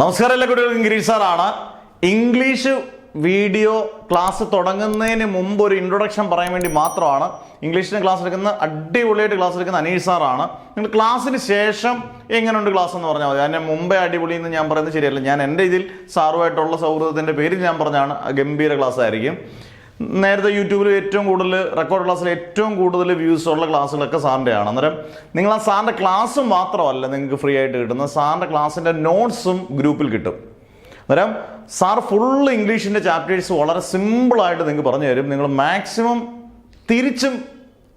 നമസ്കാരം, എല്ലാ കുട്ടികൾക്കും ഗിരീഷ് സാറാണ്. ഇംഗ്ലീഷ് വീഡിയോ ക്ലാസ് തുടങ്ങുന്നതിന് മുമ്പ് ഒരു ഇൻട്രൊഡക്ഷൻ പറയാൻ വേണ്ടി മാത്രമാണ്. ഇംഗ്ലീഷിന് ക്ലാസ് എടുക്കുന്ന അടിപൊളിയായിട്ട് ക്ലാസ് എടുക്കുന്ന അനീഷ് സാറാണ്. നിങ്ങൾ ക്ലാസ്സിന് ശേഷം എങ്ങനെയുണ്ട് ക്ലാസ് എന്ന് പറഞ്ഞാൽ മതി. അതിന് മുമ്പേ അടിപൊളി എന്ന് ഞാൻ പറയുന്നത് ശരിയല്ല. ഞാൻ എൻ്റെ ഇതിൽ സാറുമായിട്ടുള്ള സൗഹൃദത്തിൻ്റെ പേരിൽ ഞാൻ പറഞ്ഞാണ് ഗംഭീര ക്ലാസ് ആയിരിക്കും. നേരത്തെ യൂട്യൂബിൽ ഏറ്റവും കൂടുതൽ റെക്കോർഡ് ക്ലാസ്സിൽ ഏറ്റവും കൂടുതൽ വ്യൂസ് ഉള്ള ക്ലാസ്സുകളൊക്കെ സാറിൻ്റെയാണ്. അന്നേരം നിങ്ങൾ ആ സാറിൻ്റെ ക്ലാസ് മാത്രമല്ല നിങ്ങൾക്ക് ഫ്രീ ആയിട്ട് കിട്ടുന്നത്, സാറിൻ്റെ ക്ലാസ്സിൻ്റെ നോട്ട്സും ഗ്രൂപ്പിൽ കിട്ടും. അന്നേരം സാർ ഫുൾ ഇംഗ്ലീഷിൻ്റെ ചാപ്റ്റേഴ്സ് വളരെ സിമ്പിളായിട്ട് നിങ്ങൾക്ക് പറഞ്ഞു തരും. നിങ്ങൾ മാക്സിമം തിരിച്ചും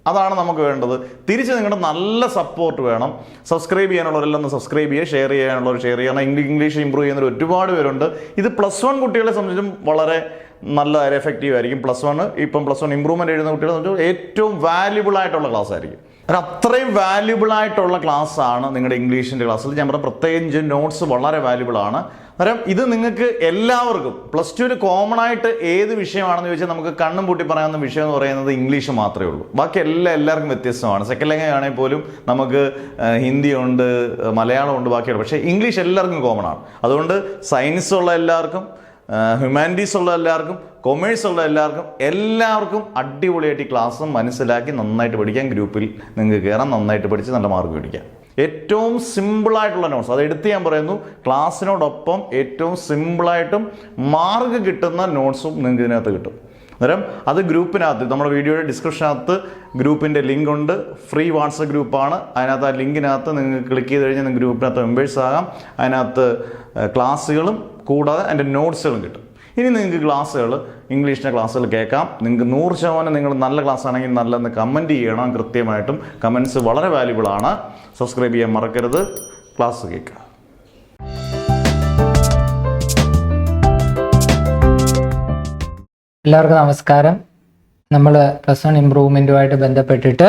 അതാണ് നമുക്ക് വേണ്ടത്. തിരിച്ച് നിങ്ങളുടെ നല്ല സപ്പോർട്ട് വേണം. സബ്സ്ക്രൈബ് ചെയ്യാനുള്ളവരെല്ലാം ഒന്ന് സബ്സ്ക്രൈബ് ചെയ്യുക, ഷെയർ ചെയ്യാനുള്ളവർ ഷെയർ ചെയ്യുക. ഇംഗ്ലീഷ് ഇമ്പ്രൂവ് ചെയ്യുന്നവർ ഒരുപാട് പേരുണ്ട്. ഇത് +1 കുട്ടികളെ സംബന്ധിച്ചും വളരെ നല്ല എഫക്റ്റീവ് ആയിരിക്കും. +1 ഇപ്പം +1 ഇമ്പ്രൂവ്മെൻറ്റ് എഴുതുന്ന കുട്ടികളെ സംബന്ധിച്ച് ഏറ്റവും വാല്യുബിൾ ആയിട്ടുള്ള ക്ലാസ് ആയിരിക്കും. അത്രയും വാല്യുബിൾ ആയിട്ടുള്ള ക്ലാസ് ആണ് നിങ്ങളുടെ ഇംഗ്ലീഷിൻ്റെ ക്ലാസ്സിൽ. ഞാൻ പറഞ്ഞ പ്രത്യേകിച്ച് നോട്ട്സ് വളരെ വാല്യുബിൾ ആണ്. അന്നേരം ഇത് നിങ്ങൾക്ക് എല്ലാവർക്കും +2 കോമൺ ആയിട്ട് ഏത് വിഷയമാണെന്ന് ചോദിച്ചാൽ നമുക്ക് കണ്ണും പൂട്ടി പറയാവുന്ന വിഷയം എന്ന് പറയുന്നത് ഇംഗ്ലീഷ് മാത്രമേ ഉള്ളൂ. ബാക്കി എല്ലാവർക്കും വ്യത്യസ്തമാണ്. സെക്കൻഡ് ലാംഗ്വേജ് ആണെങ്കിൽ പോലും നമുക്ക് ഹിന്ദി ഉണ്ട്, മലയാളം ഉണ്ട്, ബാക്കിയുണ്ട്. പക്ഷേ ഇംഗ്ലീഷ് എല്ലാവർക്കും കോമൺ ആണ്. അതുകൊണ്ട് സയൻസ് ഉള്ള എല്ലാവർക്കും, ഹ്യൂമാനിറ്റീസ് ഉള്ള എല്ലാവർക്കും, കൊമേഴ്സ് ഉള്ള എല്ലാവർക്കും അടിപൊളിയായിട്ട് ഈ ക്ലാസ് മനസ്സിലാക്കി നന്നായിട്ട് പഠിക്കാൻ ഗ്രൂപ്പിൽ നിങ്ങൾക്ക് കയറാം. നന്നായിട്ട് പഠിച്ച് നല്ല മാർക്ക് മേടിക്കാം. ഏറ്റവും സിമ്പിളായിട്ടുള്ള നോട്ട്സ് അത് എടുത്ത് ഞാൻ പറയുന്നു. ക്ലാസ്സിനോടൊപ്പം ഏറ്റവും സിമ്പിളായിട്ടും മാർക്ക് കിട്ടുന്ന നോട്ട്സും നിങ്ങൾക്ക് ഇതിനകത്ത് കിട്ടും. അന്നേരം അത് ഗ്രൂപ്പിനകത്ത് നമ്മുടെ വീഡിയോയുടെ ഡിസ്ക്രിപ്ഷനകത്ത് ഗ്രൂപ്പിൻ്റെ ലിങ്ക് ഉണ്ട്. ഫ്രീ വാട്സപ്പ് ഗ്രൂപ്പാണ്. അതിനകത്ത് ആ ലിങ്കിനകത്ത് നിങ്ങൾക്ക് ക്ലിക്ക് ചെയ്ത് കഴിഞ്ഞാൽ നിങ്ങൾക്ക് ഗ്രൂപ്പിനകത്ത് മെമ്പേഴ്സ് ആകാം. അതിനകത്ത് ക്ലാസ്സുകളും കൂടാതെ അതിൻ്റെ നോട്ട്സുകളും കിട്ടും. ഇനി നിങ്ങൾക്ക് ക്ലാസ്സുകൾ ഇംഗ്ലീഷിൻ്റെ ക്ലാസ്സുകൾ കേൾക്കാം. നിങ്ങൾക്ക് 100% നിങ്ങൾ നല്ല ക്ലാസ് ആണെങ്കിൽ നല്ലതെന്ന് കമൻറ്റ് ചെയ്യണം. കൃത്യമായിട്ടും കമൻറ്റ്സ് വളരെ വാല്യുബിൾ ആണ്. സബ്സ്ക്രൈബ് ചെയ്യാൻ മറക്കരുത്. ക്ലാസ് കേൾക്കുക. എല്ലാവർക്കും നമസ്കാരം. നമ്മൾ +1 ഇമ്പ്രൂവ്മെൻറ്റുമായിട്ട് ബന്ധപ്പെട്ടിട്ട്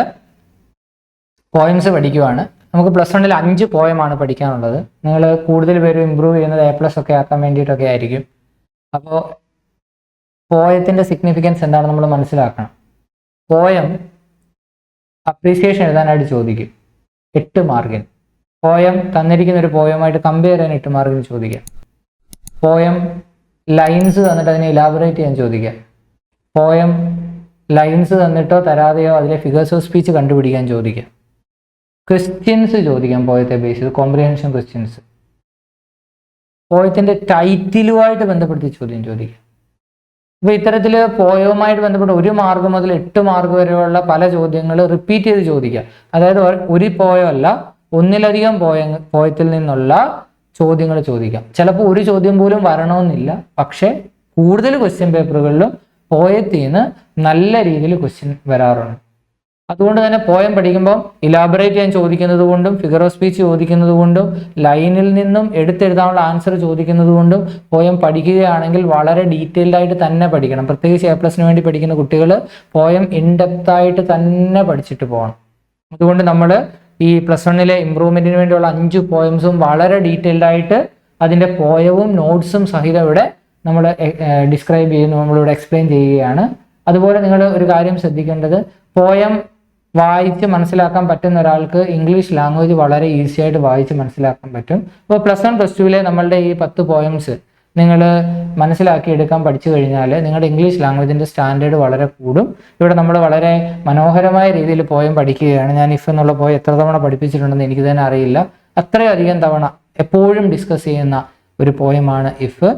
പോയംസ് പഠിക്കുവാണ്. നമുക്ക് +1 5 പോയമാണ് പഠിക്കാനുള്ളത്. നിങ്ങൾ കൂടുതൽ പേര് ഇമ്പ്രൂവ് ചെയ്യുന്നത് A+ ഒക്കെ ആക്കാൻ വേണ്ടിയിട്ടൊക്കെ ആയിരിക്കും. അപ്പോൾ പോയത്തിൻ്റെ സിഗ്നിഫിക്കൻസ് എന്താണെന്ന് നമ്മൾ മനസ്സിലാക്കണം. പോയം അപ്രീസിയേഷൻ എഴുതാനായിട്ട് ചോദിക്കും 8 മാർക്കിന്. പോയം തന്നിരിക്കുന്ന ഒരു പോയമായിട്ട് കമ്പയർ ചെയ്യാൻ 8 മാർക്കിന് ചോദിക്കാം. പോയം ലൈൻസ് തന്നിട്ട് അതിനെ ഇലാബറേറ്റ് ചെയ്യാൻ ചോദിക്കാം. പോയം ലൈൻസ് തന്നിട്ടോ തരാതെയോ അതിലെ ഫിഗേഴ്സ് ഓഫ് സ്പീച്ച് കണ്ടുപിടിക്കാൻ ചോദിക്കാം. ക്വസ്റ്റ്യൻസ് ചോദിക്കാം. പോയത്തെ ബേസ് ചെയ്ത് കോംപ്രിഹെൻഷൻ ക്വസ്റ്റ്യൻസ്. പോയത്തിൻ്റെ ടൈറ്റിലുമായിട്ട് ബന്ധപ്പെടുത്തി ചോദ്യം ചോദിക്കാം. അപ്പോൾ ഇത്തരത്തിൽ പോയവുമായിട്ട് ബന്ധപ്പെട്ട് 1 മാർക്ക് മുതൽ 8 മാർക്ക് വരെയുള്ള പല ചോദ്യങ്ങൾ റിപ്പീറ്റ് ചെയ്ത് ചോദിക്കാം. അതായത് ഒരു പോയമല്ല, ഒന്നിലധികം പോയത്തിൽ നിന്നുള്ള ചോദ്യങ്ങൾ ചോദിക്കാം. ചിലപ്പോൾ ഒരു ചോദ്യം പോലും വരണമെന്നില്ല. പക്ഷേ കൂടുതൽ ക്വസ്റ്റ്യൻ പേപ്പറുകളിലും പോയത്തിൽ നിന്ന് നല്ല രീതിയിൽ ക്വസ്റ്റ്യൻ വരാറുണ്ട്. അതുകൊണ്ട് തന്നെ പോയം പഠിക്കുമ്പോൾ ഇലാബറേറ്റ് ചെയ്യാൻ ചോദിക്കുന്നത് കൊണ്ടും ഫിഗർ ഓഫ് സ്പീച്ച് ചോദിക്കുന്നത് കൊണ്ടും ലൈനിൽ നിന്നും എടുത്തെഴുതാനുള്ള ആൻസർ ചോദിക്കുന്നത് കൊണ്ടും പോയം പഠിക്കുകയാണെങ്കിൽ വളരെ ഡീറ്റെയിൽഡ് ആയിട്ട് തന്നെ പഠിക്കണം. പ്രത്യേകിച്ച് A+ന് വേണ്ടി പഠിക്കുന്ന കുട്ടികൾ പോയം ഇൻഡെപ്തായിട്ട് തന്നെ പഠിച്ചിട്ട് പോകണം. അതുകൊണ്ട് നമ്മൾ ഈ +1 ഇമ്പ്രൂവ്മെൻറ്റിന് വേണ്ടിയുള്ള 5 പോയംസും വളരെ ഡീറ്റെയിൽഡ് ആയിട്ട് അതിൻ്റെ പോയവും നോട്ട്സും സഹിതം ഇവിടെ നമ്മൾ ഡിസ്ക്രൈബ് ചെയ്യുന്നു, നമ്മളിവിടെ എക്സ്പ്ലെയിൻ ചെയ്യുകയാണ്. അതുപോലെ നിങ്ങൾ ഒരു കാര്യം ശ്രദ്ധിക്കേണ്ടത്, പോയം വായിച്ച് മനസ്സിലാക്കാൻ പറ്റുന്ന ഒരാൾക്ക് ഇംഗ്ലീഷ് ലാംഗ്വേജ് വളരെ ഈസി ആയിട്ട് വായിച്ച് മനസ്സിലാക്കാൻ പറ്റും. അപ്പോൾ +1 +2 നമ്മളുടെ ഈ 10 പോയംസ് നിങ്ങൾ മനസ്സിലാക്കി എടുക്കാൻ പഠിച്ചു കഴിഞ്ഞാൽ നിങ്ങളുടെ ഇംഗ്ലീഷ് ലാംഗ്വേജിൻ്റെ സ്റ്റാൻഡേർഡ് വളരെ കൂടും. ഇവിടെ നമ്മൾ വളരെ മനോഹരമായ രീതിയിൽ പോയം പഠിക്കുകയാണ്. ഞാൻ ഇഫ് എന്നുള്ള പോയം എത്ര തവണ പഠിപ്പിച്ചിട്ടുണ്ടെന്ന് എനിക്ക് തന്നെ അറിയില്ല. അത്രയധികം തവണ എപ്പോഴും ഡിസ്കസ് ചെയ്യുന്ന ഒരു പോയമാണ് ഇഫ്.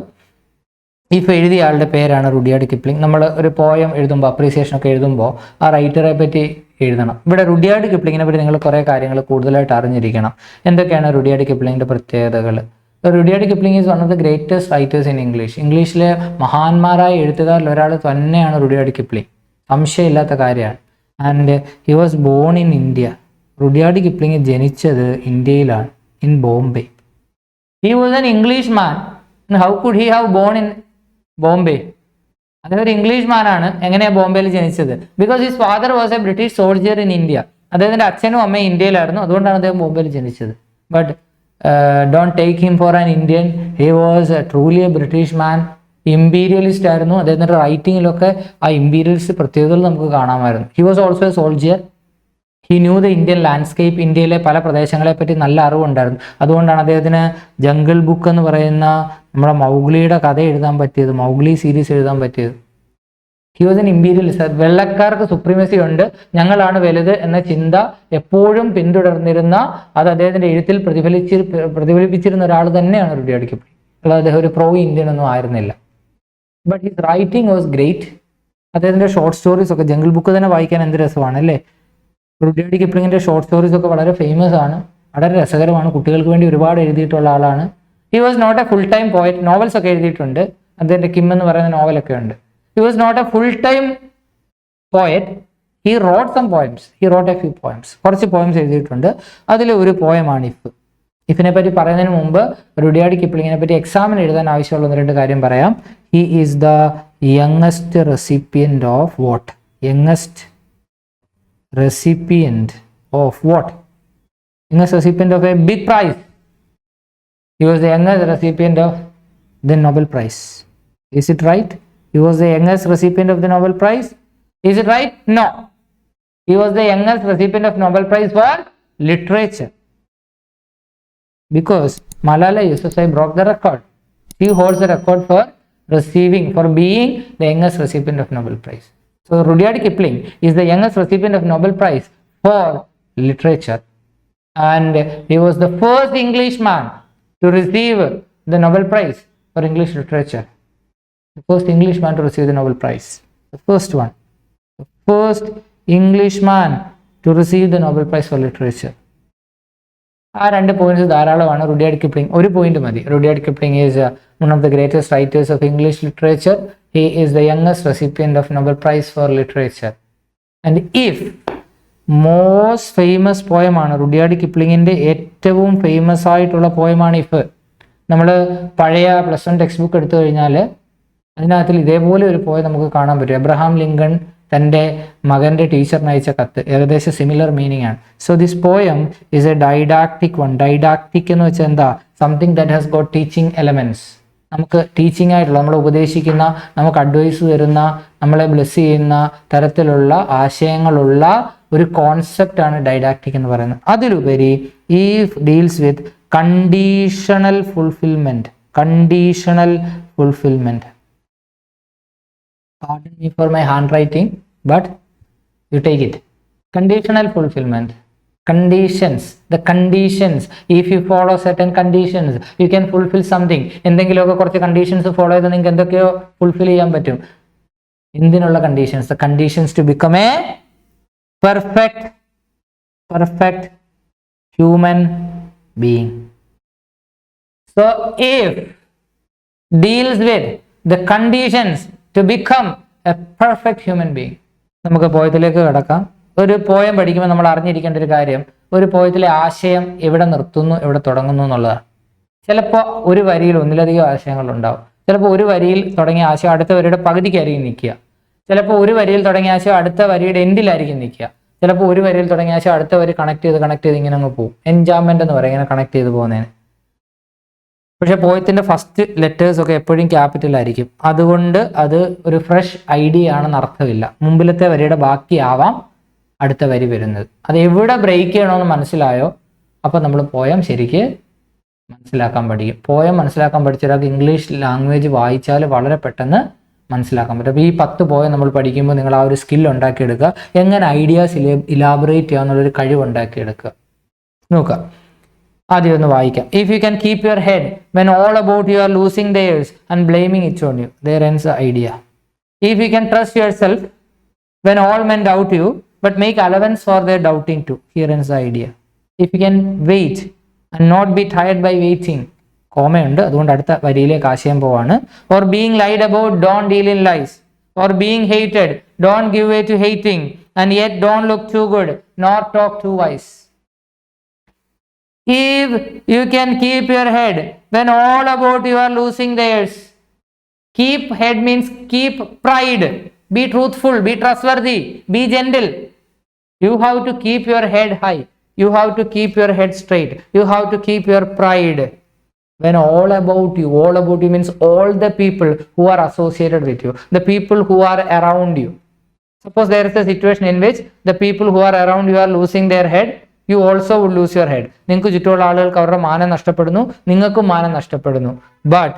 ഇഫ് എഴുതിയ ആളുടെ പേരാണ് റുഡിയാർഡ് കിപ്ലിംഗ്. നമ്മൾ ഒരു പോയം എഴുതുമ്പോൾ അപ്രീസിയേഷൻ ഒക്കെ എഴുതുമ്പോൾ ആ റൈറ്ററെ പറ്റി എഴുതണം. ഇവിടെ റുഡിയാർഡ് കിപ്ലിങ്ങിനെ പറ്റി നിങ്ങൾ കുറേ കാര്യങ്ങൾ കൂടുതലായിട്ട് അറിഞ്ഞിരിക്കണം. എന്തൊക്കെയാണ് റുഡിയാർഡ് കിപ്ലിങ്ങിൻ്റെ പ്രത്യേകതകൾ? Rudyard Kipling is one of the greatest writers in English. ഇംഗ്ലീഷിലെ മഹാന്മാരായ എഴുത്തുകാരിൽ ഒരാൾ തന്നെയാണ് റുഡിയാർഡ് കിപ്ലിംഗ്, സംശയമില്ലാത്ത കാര്യമാണ്. And he was born in India. Rudyard Kipling ജനിച്ചത് ഇന്ത്യയിലാണ്, in Bombay. He was an English man. How could he have born in Bombay? അദ്ദേഹം ഒരു ഇംഗ്ലീഷ് മാനാണ്. എങ്ങനെയാണ് ബോംബെയിൽ ജനിച്ചത്? Because his father was a British soldier in India. അദ്ദേഹത്തിൻ്റെ അച്ഛനും അമ്മയും ഇന്ത്യയിലായിരുന്നു. അതുകൊണ്ടാണ് അദ്ദേഹം ബോംബെയിൽ ജനിച്ചത്. But don't take him for an Indian. He was truly A British man. Imperialist ആയിരുന്നു. അദ്ദേഹത്തിൻ്റെ റൈറ്റിങ്ങിലൊക്കെ ആ ഇമ്പീരിയലിസ്റ്റ് പ്രത്യേകതകൾ നമുക്ക് കാണാമായിരുന്നു. He was also A soldier. He knew the Indian landscape, ഇന്ത്യയിലെ പല പ്രദേശങ്ങളെ പറ്റി നല്ല അറിവുണ്ടായിരുന്നു. അതുകൊണ്ടാണ് അദ്ദേഹത്തിന് ജംഗിൾ ബുക്ക് എന്ന് പറയുന്ന നമ്മുടെ മൗഗ്ലിയുടെ കഥ എഴുതാൻ പറ്റിയത്, മൗഗ്ലി സീരീസ് എഴുതാൻ പറ്റിയത്. He was an imperialist. വെള്ളക്കാർക്ക് സുപ്രീമസി ഉണ്ട്, ഞങ്ങളാണ് വലുത് എന്ന ചിന്ത എപ്പോഴും പിന്തുടർന്നിരുന്ന, അത് അദ്ദേഹത്തിന്റെ എഴുത്തിൽ പ്രതിഫലിപ്പിച്ചിരുന്ന ഒരാൾ തന്നെയാണ് റുഡ്യാർഡ് കിപ്ലിംഗ്. അല്ലാതെ അദ്ദേഹം ഒരു പ്രോ ഇന്ത്യൻ ഒന്നും ആയിരുന്നില്ല. But his writing was great. അദ്ദേഹത്തിന്റെ ഷോർട്ട് സ്റ്റോറീസ് ഒക്കെ, ജംഗിൾ ബുക്ക് തന്നെ വായിക്കാൻ എന്ത് രസമാണ് അല്ലേ. റുഡ്യാർഡ് കിപ്ലിംഗിന്റെ ഷോർട്ട് സ്റ്റോറീസ് ഒക്കെ വളരെ ഫേമസ് ആണ്, വളരെ രസകരമാണ്, കുട്ടികൾക്ക് വേണ്ടി ഒരുപാട് എഴുതിയിട്ടുള്ള ആളാണ്. He was not a full time poet. Novels ഒക്കെ എഴുതിയിട്ടുണ്ട്, അദ്ദേഹത്തിന്റെ കിം എന്ന് പറയുന്ന നോവലൊക്കെ ഉണ്ട്. He was not a full-time poet. He wrote some poems. He wrote a few poems. കുറച്ച് പോയംസ് എഴുതിയിട്ടുണ്ട്. അതിൽ ഒരു പോയമാണ് ഇഫ്. ഇഫിനെ പറ്റി പറയുന്നതിന് മുമ്പ് റുഡ്യാർഡ് കിപ്ലിങ്ങിനെ പറ്റി എക്സാമിന് എഴുതാൻ ആവശ്യമുള്ള 1-2 കാര്യം പറയാം. He is the youngest recipient of what? Youngest recipient of what? Youngest recipient of a big prize. He was the youngest recipient of the Nobel Prize. Is it right? He was the youngest recipient of the Nobel Prize. Is it right? No. He was the youngest recipient of Nobel Prize for literature. Because Malala Yousafzai broke the record. She holds the record for being the youngest recipient of Nobel Prize. So Rudyard Kipling is the youngest recipient of Nobel Prize for literature. And he was the first Englishman to receive the Nobel Prize for English literature. The first Englishman to receive the Nobel Prize. The first one. The first Englishman to receive the Nobel Prize for literature. ആ 2 points ധാരാളമാണ്. Rudyard Kipling ഒരു point മതി. Rudyard Kipling is one of the greatest writers of English literature. He is the youngest recipient of Nobel Prize for literature. And if most famous poem ആണ് Rudyard കിപ്ലിങ്ങിന്റെ ഏറ്റവും famous ആയിട്ടുള്ള പോയമാണ് if. നമ്മൾ പഴയ +1 text book എടുത്തു കഴിഞ്ഞാൽ അതിനകത്തിൽ ഇതേപോലെ ഒരു poem നമുക്ക് കാണാൻ പറ്റും. എബ്രഹാം ലിങ്കൺ തൻ്റെ മകൻ്റെ ടീച്ചറിന് അയച്ച കത്ത്, ഏകദേശം സിമിലർ മീനിങ് ആണ്. So this poem is a didactic one. Didactic എന്ന് വെച്ചാൽ എന്താ? Something that has got teaching elements. നമുക്ക് ടീച്ചിങ് ആയിട്ടുള്ള, നമ്മളെ ഉപദേശിക്കുന്ന, നമുക്ക് അഡ്വൈസ് തരുന്ന, നമ്മളെ ബ്ലെസ് ചെയ്യുന്ന തരത്തിലുള്ള ആശയങ്ങളുള്ള ഒരു കോൺസെപ്റ്റ് ആണ് ഡൈഡാക്ടിക് എന്ന് പറയുന്നത്. അതിലുപരി ഈ deals with conditional fulfilment. Conditional fulfilment. Pardon me for my handwriting, but you take it. Conditional fulfillment. Conditions. The conditions. If you follow certain conditions, you can fulfill something. എന്തെങ്കിലുമൊക്കെ കുറച്ച് കണ്ടീഷൻസ് ഫോളോ ചെയ്ത് നിങ്ങൾക്ക് എന്തൊക്കെയോ fulfil ചെയ്യാൻ പറ്റും. എന്തിനുള്ള conditions? The conditions to become a perfect human being. So if deals with the conditions to become a perfect human being. നമുക്ക് പോയത്തിലേക്ക് കടക്കാം. ഒരു പോയം പഠിക്കുമ്പോൾ നമ്മൾ അറിഞ്ഞിരിക്കേണ്ട ഒരു കാര്യം, ഒരു പോയത്തിലെ ആശയം എവിടെ നിർത്തുന്നു, എവിടെ തുടങ്ങുന്നു എന്നുള്ളതാണ്. ചിലപ്പോൾ ഒരു വരിയിൽ ഒന്നിലധികം ആശയങ്ങൾ ഉണ്ടാവും. ചിലപ്പോൾ ഒരു വരിയിൽ തുടങ്ങിയ ആശയം അടുത്ത വരിയുടെ പകുതിക്കായിരിക്കും നിൽക്കുക. ചിലപ്പോൾ ഒരു വരിയിൽ തുടങ്ങിയ ആശയം അടുത്ത വരിയുടെ എൻഡിലായിരിക്കും നിൽക്കുക. ചിലപ്പോൾ ഒരു വരിയിൽ തുടങ്ങിയ ആശയം അടുത്ത വരി കണക്ട് ചെയ്ത് ഇങ്ങനെ അങ്ങ് പോകും. എൻജാമെന്റ് എന്ന് പറയും, ഇങ്ങനെ കണക്ട് ചെയ്ത് പോകുന്നതിന്. പക്ഷെ പോയത്തിന്റെ ഫസ്റ്റ് ലെറ്റേഴ്സ് ഒക്കെ എപ്പോഴും ക്യാപിറ്റൽ ആയിരിക്കും. അതുകൊണ്ട് അത് ഒരു ഫ്രഷ് ഐഡിയ ആണെന്ന് അർത്ഥമില്ല. മുമ്പിലത്തെ വരിയുടെ ബാക്കിയാവാം അടുത്ത വരി വരുന്നത്. അത് എവിടെ ബ്രേക്ക് ചെയ്യണമെന്ന് മനസ്സിലായോ, അപ്പൊ നമ്മൾ പോയം ശരിക്ക് മനസ്സിലാക്കാൻ പഠിക്കും. പോയം മനസ്സിലാക്കാൻ പഠിച്ച ഒരാൾക്ക് ഇംഗ്ലീഷ് ലാംഗ്വേജ് വായിച്ചാൽ വളരെ പെട്ടെന്ന് മനസ്സിലാക്കാൻ പറ്റും. അപ്പോൾ ഈ 10 പോയം നമ്മൾ പഠിക്കുമ്പോൾ നിങ്ങൾ ആ ഒരു സ്കിൽ ഉണ്ടാക്കിയെടുക്കുക. എങ്ങനെ ഐഡിയാസ് ഇലാബറേറ്റ് ചെയ്യാന്നുള്ളൊരു കഴിവ് ഉണ്ടാക്കിയെടുക്കുക. നോക്കുക, ആദ്യം ഒന്ന് വായിക്കാം. If you can keep your head when all about you are losing theirs and blaming it on you, there ends the idea. If you can trust yourself when all men doubt you but make allowance for their doubting too, here ends the idea. If you can wait and not be tired by waiting, കോമയുണ്ട്, അതുകൊണ്ട് അടുത്ത വരിയിലേക്ക് ആശയം പോവാണ്. Or being lied about, don't deal in lies. Or being hated, don't give way to hating, and yet don't look too good nor talk too wise. If you can keep your head when all about you are losing theirs. Keep head means keep pride. Be truthful, be trustworthy, be gentle. You have to keep your head high. You have to keep your head straight. You have to keep your pride. When all about you means all the people who are associated with you, the people who are around you. Suppose there is a situation in which the people who are around you are losing their head, you also would lose your head. നിങ്ങൾക്ക് ചുറ്റുമുള്ള ആളുകൾക്ക് അവരുടെ മാനം നഷ്ടപ്പെടുന്നു, നിങ്ങൾക്കും മാനം നഷ്ടപ്പെടുന്നു. But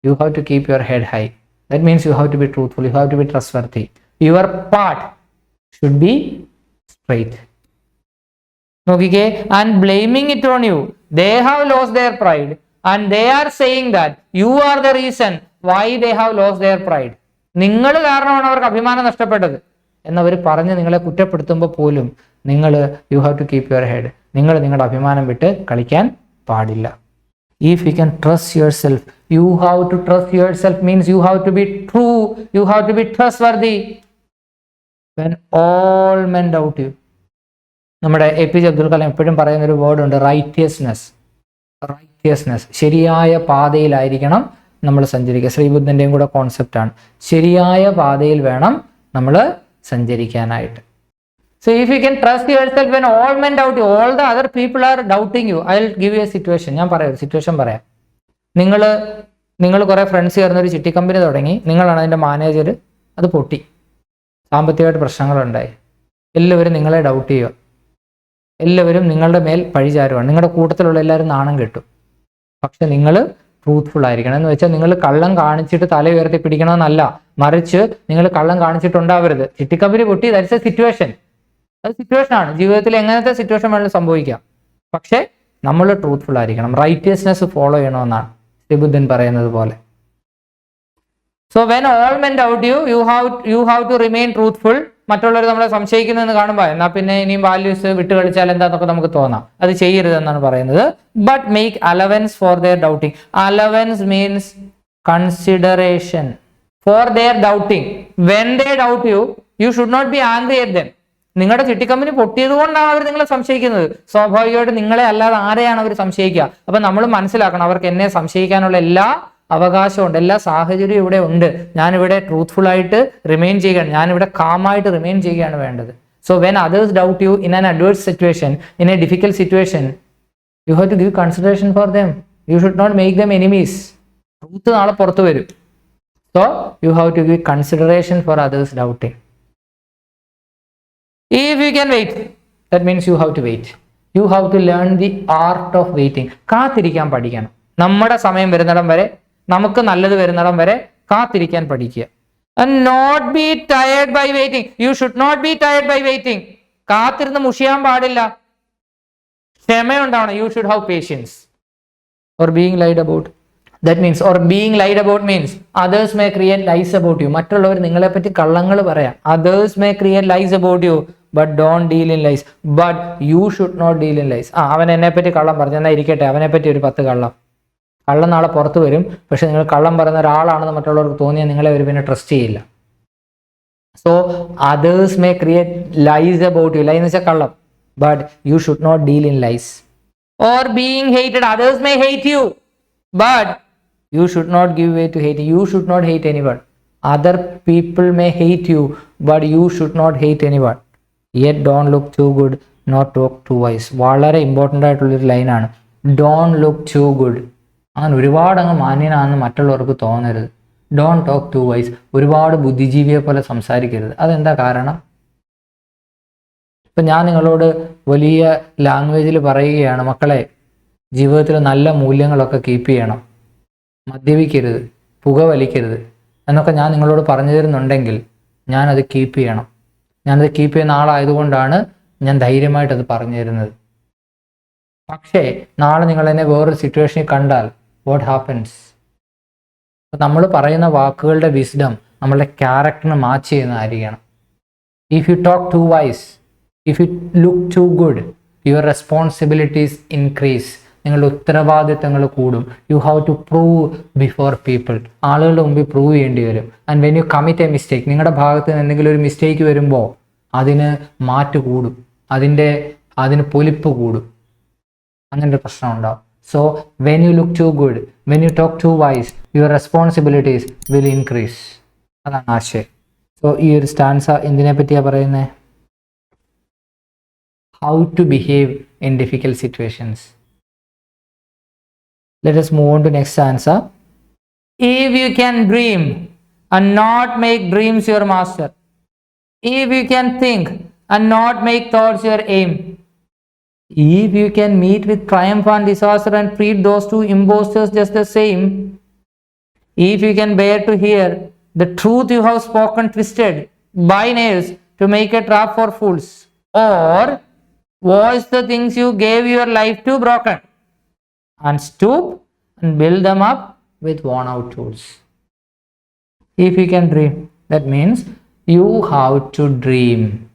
you have to keep your head high. That means you have to be truthful, you have to be trustworthy. Your part should be straight. നോക്കിക്കേ, and blaming it on you. They have lost their pride and they are saying that you are the reason why they have lost their pride. നിങ്ങൾ കാരണമാണ് അവർക്ക് അഭിമാനം നഷ്ടപ്പെട്ടത് എന്നവർ പറഞ്ഞ് നിങ്ങളെ കുറ്റപ്പെടുത്തുമ്പോൾ പോലും നിങ്ങൾ you have to keep your head. നിങ്ങൾ നിങ്ങളുടെ അഭിമാനം വിട്ട് കളിക്കാൻ പാടില്ല. If you can trust yourself, you have to trust yourself means you have to be true, you have to be trustworthy. When all men doubt you. നമ്മുടെ APJ Abdul Kalam എപ്പോഴും പറയുന്ന ഒരു വേർഡ് ഉണ്ട്, റൈറ്റിയസ്നെസ്. റൈറ്റിയസ്നെസ്, ശരിയായ പാതയിലായിരിക്കണം നമ്മൾ സഞ്ചരിക്കുക. ശ്രീബുദ്ധൻ്റെയും കൂടെ കോൺസെപ്റ്റാണ്. ശരിയായ പാതയിൽ വേണം നമ്മൾ സഞ്ചരിക്കാനായിട്ട്. So if you can trust yourself when all men doubt you, all the other people are doubting you. I will give you a situation. ഞാൻ പറയാം, സിറ്റുവേഷൻ പറയാം. നിങ്ങൾ കുറേ ഫ്രണ്ട്സ് ചേർന്നൊരു ചിട്ടി കമ്പനി തുടങ്ങി, നിങ്ങളാണ് അതിൻ്റെ മാനേജർ, അത് പൊട്ടി, സാമ്പത്തികമായിട്ട് പ്രശ്നങ്ങളുണ്ടായി, എല്ലാവരും നിങ്ങളെ ഡൗട്ട് ചെയ്യുക, എല്ലാവരും നിങ്ങളുടെ മേൽ പഴിചാരുവാണ്, നിങ്ങളുടെ കൂട്ടത്തിലുള്ള എല്ലാവരും നാണം കെട്ടും. പക്ഷെ നിങ്ങൾ ട്രൂത്ത്ഫുൾ ആയിരിക്കണം. എന്ന് വെച്ചാൽ നിങ്ങൾ കള്ളം കാണിച്ചിട്ട് തല ഉയർത്തി പിടിക്കണമെന്നല്ല, മറിച്ച് നിങ്ങൾ കള്ളം കാണിച്ചിട്ടുണ്ടാവരുത്. ചിട്ടിക്കമ്പനി പൊട്ടി, ദാറ്റ്സ് എ സിറ്റുവേഷൻ. അത് സിറ്റുവേഷൻ ആണ്. ജീവിതത്തിൽ എങ്ങനത്തെ സിറ്റുവേഷൻ വേണമെങ്കിലും സംഭവിക്കാം. പക്ഷെ നമ്മൾ ട്രൂത്ത്ഫുൾ ആയിരിക്കണം, റൈറ്റിയസ്നെസ് ഫോളോ ചെയ്യണമെന്നാണ് ശ്രീബുദ്ധൻ പറയുന്നത് പോലെ. So when all men doubt you, you have to remain truthful. മറ്റുള്ളവർ നമ്മളെ സംശയിക്കുന്നതെന്ന് കാണുമ്പോൾ എന്നാൽ പിന്നെ ഇനിയും വാല്യൂസ് വിട്ട് കളിച്ചാൽ എന്താന്നൊക്കെ നമുക്ക് തോന്നാം, അത് ചെയ്യരുതെന്നാണ് പറയുന്നത്. But make allowance for their doubting. Allowance means consideration for their doubting. When they doubt you, you should not be angry at them. നിങ്ങളുടെ ചിട്ടിക്കമ്പനി പൊട്ടിയത് കൊണ്ടാണ് അവർ നിങ്ങളെ സംശയിക്കുന്നത്. സ്വാഭാവികമായിട്ട് നിങ്ങളെ അല്ലാതെ ആരെയാണ് അവർ സംശയിക്കുക? അപ്പൊ നമ്മൾ മനസ്സിലാക്കണം, അവർക്ക് എന്നെ സംശയിക്കാനുള്ള എല്ലാ അവകാശമുണ്ട്, എല്ലാ സാഹചര്യവും ഇവിടെ ഉണ്ട്. ഞാനിവിടെ ട്രൂത്ത്ഫുൾ ആയിട്ട് റിമെയിൻ ചെയ്യുകയാണ്, ഞാനിവിടെ കാമായിട്ട് റിമെയിൻ ചെയ്യുകയാണ് വേണ്ടത്. So when others doubt you in an adverse situation, in a difficult situation, you have to give consideration for them. You should not make them enemies. Truth നാളെ പുറത്തു വരും. So you have to give consideration for others doubting. If you can wait, that means you have to wait. You have to learn the art of waiting. കാത്തിരിക്കാൻ പഠിക്കണം. നമ്മുടെ സമയം വരുന്നിടം വരെ, നമുക്ക് നല്ലത് വരുന്നിടം വരെ കാത്തിരിക്കാൻ പഠിക്കുക. And not be tired by waiting. You should not be tired by waiting. കാത്തിരുന്ന് മുഷിയാൻ പാടില്ല, ക്ഷമയുണ്ടാവണം. You should have patience. Or being lied about. That means, or being lied about means others may create lies about you. മറ്റുള്ളവർ നിങ്ങളെ പറ്റി കള്ളങ്ങൾ പറയാം. Others may create lies about you, but don't deal in lies. But you should not deal in lies. അവൻ എന്നെ പറ്റി കള്ളം പറഞ്ഞു, എന്നാൽ ഇരിക്കട്ടെ, അവനെ പറ്റി ഒരു 10 കള്ളം നാളെ പുറത്തു വരും. പക്ഷെ നിങ്ങൾ കള്ളം പറയുന്ന ഒരാളാണെന്ന് മറ്റുള്ളവർക്ക് തോന്നിയാൽ നിങ്ങളെ അവർ പിന്നെ ട്രസ്റ്റ് ചെയ്യില്ല. So others may create lies about you. ലൈ എന്ന് വെച്ചാൽ കള്ളം. But you should not deal in lies. Or being hated. Others may hate you, but you should not give way to hate. You should not hate anyone. Other people may hate you, but you should not hate anyone. Yet don't look too good, not talk too wise. വളരെ important ആയിട്ടുള്ളൊരു ലൈനാണ്. Don't look too good. അങ്ങനെ ഒരുപാട് അങ്ങ് മാന്യനാണെന്ന് മറ്റുള്ളവർക്ക് തോന്നരുത്. Don't talk too wise. ഒരുപാട് ബുദ്ധിജീവിയെ പോലെ സംസാരിക്കരുത്. അതെന്താ കാരണം? ഇപ്പം ഞാൻ നിങ്ങളോട് വലിയ ലാംഗ്വേജിൽ പറയുകയാണ്, മക്കളെ ജീവിതത്തിൽ നല്ല മൂല്യങ്ങളൊക്കെ കീപ്പ് ചെയ്യണം, മദ്യപിക്കരുത്, പുകവലിക്കരുത് എന്നൊക്കെ ഞാൻ നിങ്ങളോട് പറഞ്ഞു തരുന്നുണ്ടെങ്കിൽ ഞാനത് കീപ്പ് ചെയ്യണം. ഞാനത് കീപ്പ് ചെയ്യുന്ന ആളായതുകൊണ്ടാണ് ഞാൻ ധൈര്യമായിട്ടത് പറഞ്ഞു തരുന്നത്. പക്ഷേ നാളെ നിങ്ങൾ എന്നെ വേറൊരു സിറ്റുവേഷനിൽ കണ്ടാൽ വാട്ട് ഹാപ്പൻസ്? നമ്മൾ പറയുന്ന വാക്കുകളുടെ വിസ്ഡം നമ്മളുടെ ക്യാരക്ടറിന് മാച്ച് ചെയ്യുന്നതായിരിക്കണം. If you talk to wise, if you look to good, your responsibilities increase. നിങ്ങളുടെ ഉത്തരവാദിത്തങ്ങൾ കൂടും. You have to prove before people. ആളുകളുടെ മുമ്പിൽ പ്രൂവ് ചെയ്യേണ്ടി വരും. And when you commit a mistake, നിങ്ങളുടെ ഭാഗത്ത് നിന്ന് എന്തെങ്കിലും ഒരു മിസ്റ്റേക്ക് വരുമ്പോൾ അതിന് മാറ്റ് കൂടും, അതിന് പൊലിപ്പ് കൂടും, അങ്ങനെ ഒരു പ്രശ്നം ഉണ്ടാവും. So when you look to good, when you talk to wise, your responsibilities will increase. അതാണ് ആശയം. സോ ഈ ഒരു സ്റ്റാൻസ എന്തിനെ പറ്റിയാണ് പറയുന്നത്? How to behave in difficult situations. Let us move on to next stanza. If you can dream and not make dreams your master. if you can think and not make thoughts your aim, if you can meet with triumph and disaster and treat those two impostors just the same, if you can bear to hear the truth you have spoken twisted by nails to make a trap for fools, or watch the things you gave your life to broken and stoop and build them up with worn out tools. If you can dream, that means you have to dream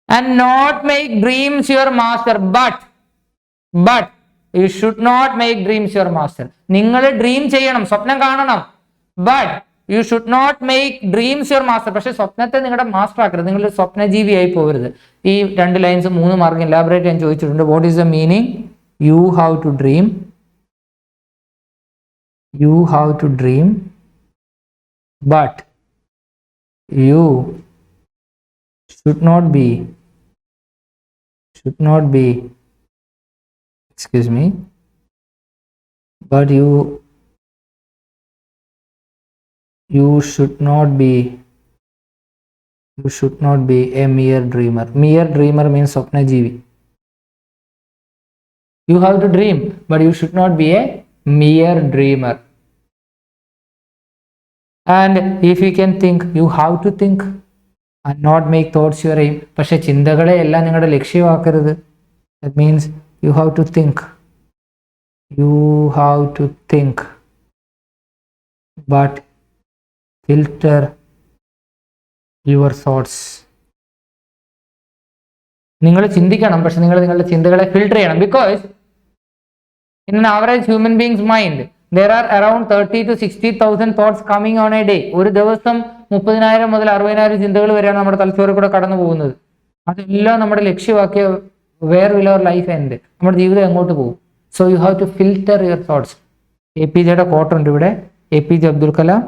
and not make dreams your master, but you should not make dreams your master. നിങ്ങൾ dream ചെയ്യണം, സ്വപ്നം കാണണം, but you should not make dreams your master. പക്ഷെ സ്വപ്നത്തെ നിങ്ങളുടെ master ആക്കരുത്, നിങ്ങൾ സ്വപ്നജീവിയായി പോകരുത്. ഈ 2 ലൈൻസ് 3 മാർക്ക് എലാബറേറ്റ് ഞാൻ ചോദിച്ചിട്ടുണ്ട്. What is the meaning? You have to dream, but you should not be, excuse me, but you should not be a mere dreamer. Mere dreamer means swapnajeevi. You have to dream, but you should not be a mere dreamer. And if you can think, you have to think and not make thoughts your aim. പക്ഷെ ചിന്തകളെ എല്ലാം നിങ്ങളുടെ ലക്ഷ്യമാക്കരുത്. That means you have to think. But filter your thoughts. നിങ്ങൾ ചിന്തിക്കണം, പക്ഷെ നിങ്ങൾ നിങ്ങളുടെ ചിന്തകളെ ഫിൽട്ടർ ചെയ്യണം. Because in an average human being's mind there are around 30 to 60,000 thoughts coming on a day. ഒരു ദിവസം 30,000 മുതൽ 60,000 ചിന്തകൾ വരെയാണ് നമ്മുടെ തലച്ചോറിൽ കൂടെ കടന്നു പോകുന്നത്. അതെല്ലാം നമ്മുടെ ലക്ഷ്യമാക്കിയ where will our life end? നമ്മുടെ ജീവിതം എങ്ങോട്ട് പോകും? So you have to filter your thoughts. APJയുടെ കോട്ട് ഉണ്ട് ഇവിടെ. APJ Abdul Kalam,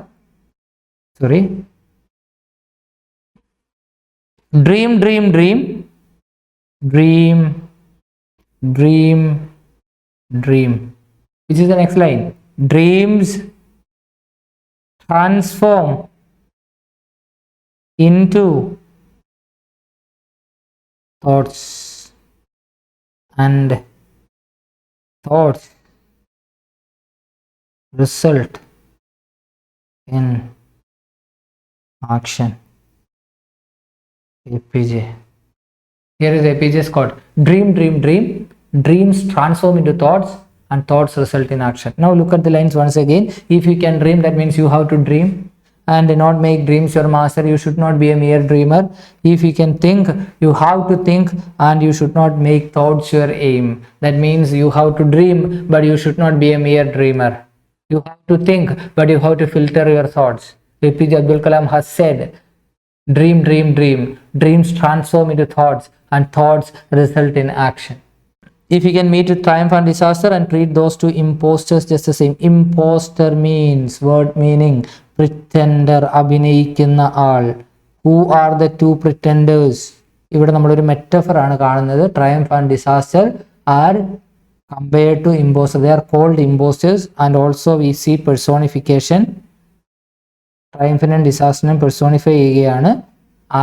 dream, which is the next line. Dreams transform into thoughts and thoughts result in action. APJ. Here is APJ's quote. Dream. Dreams transform into thoughts and thoughts result in action. Now look at the lines once again. If you can dream, that means you have to dream and not make dreams your master. You should not be a mere dreamer. If you can think, you have to think and you should not make thoughts your aim. That means you have to dream, but you should not be a mere dreamer. You have to think, but you have to filter your thoughts. APJ Abdul Kalam has said, dream. Dreams transform into thoughts and thoughts result in action. If you can meet with triumph and disaster and treat those two imposters just the same. Imposter means, word meaning, pretender, അഭിനയിക്കുന്ന ആൾ. Who are the two pretenders? ഇവിടെ നമ്മളൊരു metaphor ആണ് കാണുന്നത്. Triumph and disaster are compared to imposter. They are called imposters and also we see personification. ട്രയംഫിനും ഡിസാസ്റ്ററിനും personify ചെയ്യുകയാണ്.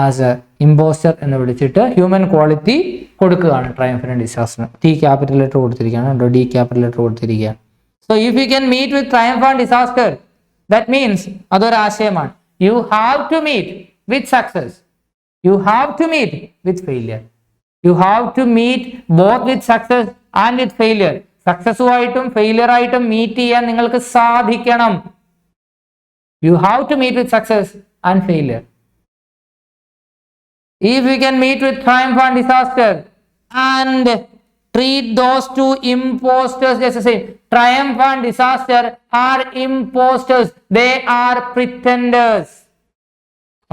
As impostor എന്ന് വിളിച്ചിട്ട് ഹ്യൂമൻ ക്വാളിറ്റി കൊടുക്കുകയാണ് ട്രയംഫിനും ഡിസാസ്റ്ററിനും. ടി ക്യാപിറ്റൽ ലെറ്റർ കൊടുത്തിരിക്കുകയാണ്, കേട്ടോ, ഡി ക്യാപിറ്റൽ ലെറ്റർ കൊടുത്തിരിക്കുകയാണ്. So if you can meet with triumph and disaster, that means അതൊരാശയമാണ്. You have to meet with success, you have to meet with failure. You have to meet both with success and with failure. സക്സസുമായിട്ടും failure ആയിട്ടും meet ചെയ്യാൻ നിങ്ങൾക്ക് സാധിക്കണം. You have to meet with success and failure. If you can meet with triumph and disaster and treat those two imposters just the same. Triumph and disaster are imposters. They are pretenders.